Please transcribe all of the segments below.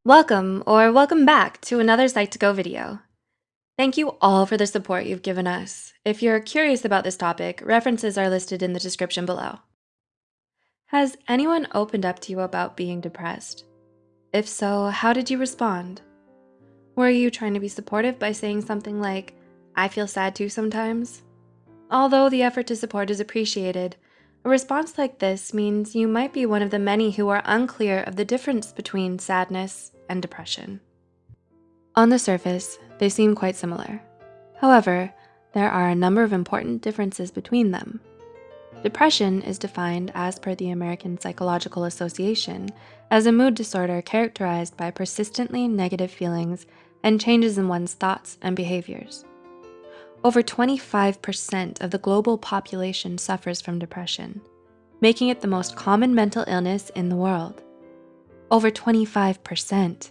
Welcome back to another Psych2Go video. Thank you all for the support you've given us. If you're curious about this topic, references are listed in the description below. Has anyone opened up to you about being depressed? If so, how did you respond? Were you trying to be supportive by saying something like, "I feel sad too sometimes"? Although the effort to support is appreciated, a response like this means you might be one of the many who are unclear of the difference between sadness and depression. On the surface, they seem quite similar. However, there are a number of important differences between them. Depression is defined, as per the American Psychological Association, as a mood disorder characterized by persistently negative feelings and changes in one's thoughts and behaviors. Over 25% of the global population suffers from depression, making it the most common mental illness in the world. Over 25%.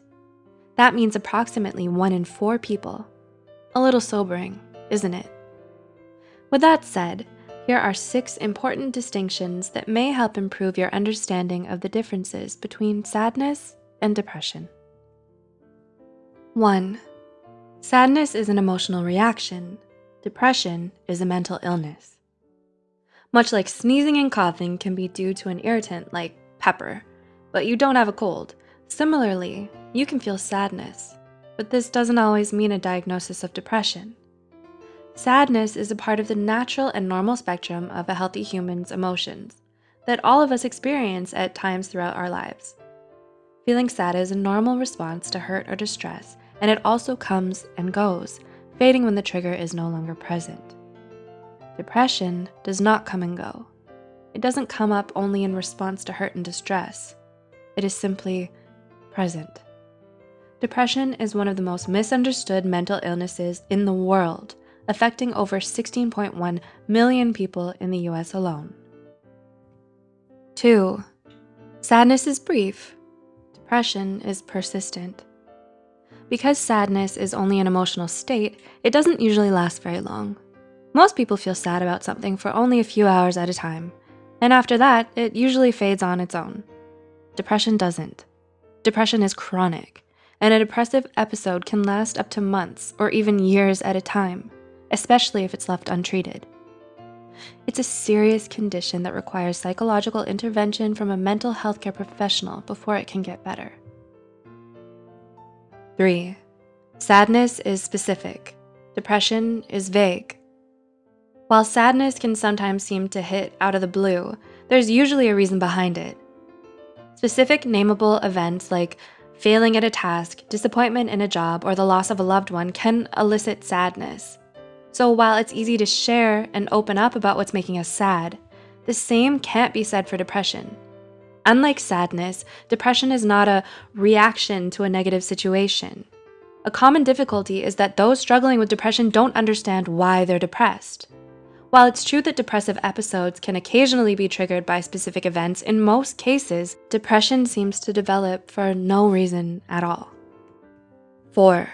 That means approximately 1 in 4 people. A little sobering, isn't it? With that said, here are 6 important distinctions that may help improve your understanding of the differences between sadness and depression. 1. Sadness is an emotional reaction. Depression is a mental illness. Much like sneezing and coughing can be due to an irritant like pepper, but you don't have a cold. Similarly, you can feel sadness, but this doesn't always mean a diagnosis of depression. Sadness is a part of the natural and normal spectrum of a healthy human's emotions that all of us experience at times throughout our lives. Feeling sad is a normal response to hurt or distress, and it also comes and goes, fading when the trigger is no longer present. Depression does not come and go. It doesn't come up only in response to hurt and distress. It is simply present. Depression is one of the most misunderstood mental illnesses in the world, affecting over 16.1 million people in the US alone. 2. Sadness is brief. Depression is persistent. Because sadness is only an emotional state, it doesn't usually last very long. Most people feel sad about something for only a few hours at a time, and after that, it usually fades on its own. Depression doesn't. Depression is chronic, and a depressive episode can last up to months or even years at a time, especially if it's left untreated. It's a serious condition that requires psychological intervention from a mental health care professional before it can get better. 3. Sadness is specific. Depression is vague. While sadness can sometimes seem to hit out of the blue, there's usually a reason behind it. Specific nameable events like failing at a task, disappointment in a job, or the loss of a loved one can elicit sadness. So while it's easy to share and open up about what's making us sad, the same can't be said for depression. Unlike sadness, depression is not a reaction to a negative situation. A common difficulty is that those struggling with depression don't understand why they're depressed. While it's true that depressive episodes can occasionally be triggered by specific events, in most cases, depression seems to develop for no reason at all. 4.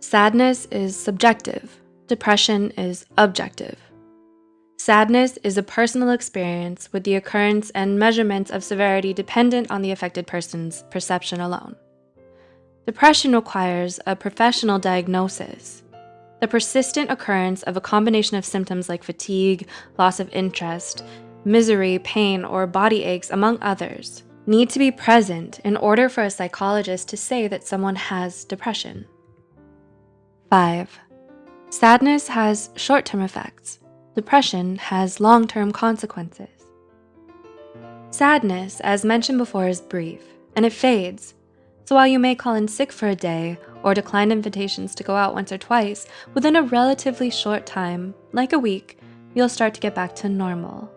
Sadness is subjective. Depression is objective. Sadness is a personal experience with the occurrence and measurement of severity dependent on the affected person's perception alone. Depression requires a professional diagnosis. The persistent occurrence of a combination of symptoms like fatigue, loss of interest, misery, pain, or body aches, among others, need to be present in order for a psychologist to say that someone has depression. 5. Sadness has short-term effects. Depression has long-term consequences. Sadness, as mentioned before, is brief, and it fades. So while you may call in sick for a day or decline invitations to go out once or twice, within a relatively short time, like a week, you'll start to get back to normal.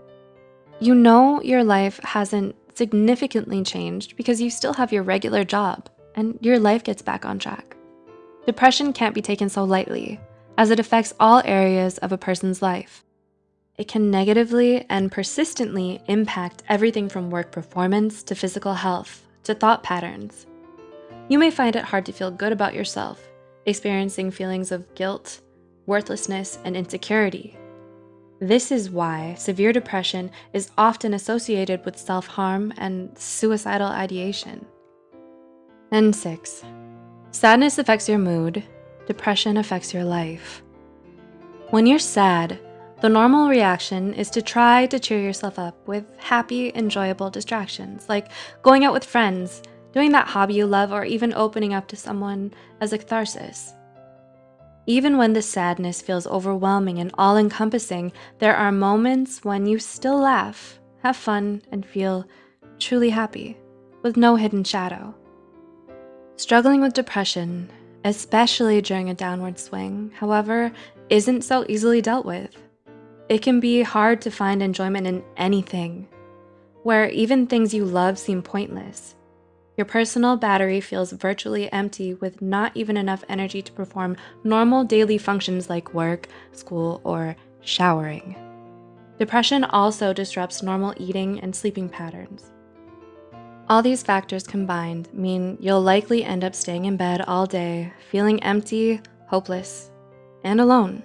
You know your life hasn't significantly changed because you still have your regular job, and your life gets back on track. Depression can't be taken so lightly, as it affects all areas of a person's life. It can negatively and persistently impact everything from work performance to physical health to thought patterns. You may find it hard to feel good about yourself, experiencing feelings of guilt, worthlessness, and insecurity. This is why severe depression is often associated with self-harm and suicidal ideation. And 6. Sadness affects your mood. Depression affects your life. When you're sad, the normal reaction is to try to cheer yourself up with happy, enjoyable distractions, like going out with friends, doing that hobby you love, or even opening up to someone as a catharsis. Even when the sadness feels overwhelming and all-encompassing, there are moments when you still laugh, have fun, and feel truly happy, with no hidden shadow. Struggling with depression, especially during a downward swing, however, isn't so easily dealt with. It can be hard to find enjoyment in anything, where even things you love seem pointless. Your personal battery feels virtually empty with not even enough energy to perform normal daily functions like work, school, or showering. Depression also disrupts normal eating and sleeping patterns. All these factors combined mean you'll likely end up staying in bed all day, feeling empty, hopeless, and alone.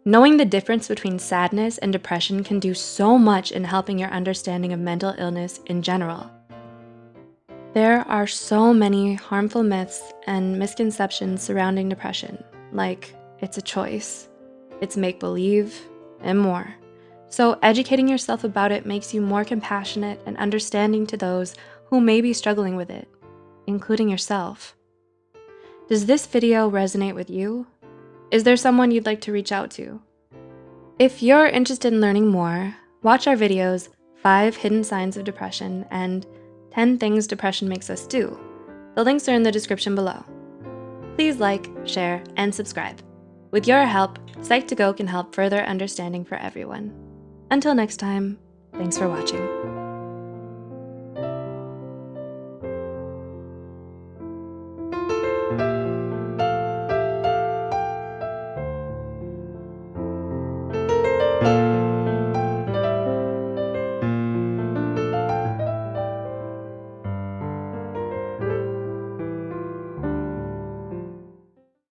Knowing the difference between sadness and depression can do so much in helping your understanding of mental illness in general. There are so many harmful myths and misconceptions surrounding depression, like it's a choice, it's make-believe, and more. So educating yourself about it makes you more compassionate and understanding to those who may be struggling with it, including yourself. Does this video resonate with you? Is there someone you'd like to reach out to? If you're interested in learning more, watch our videos 5 Hidden Signs of Depression and 10 Things Depression Makes Us Do. The links are in the description below. Please like, share, and subscribe. With your help, Psych2Go can help further understanding for everyone. Until next time, thanks for watching.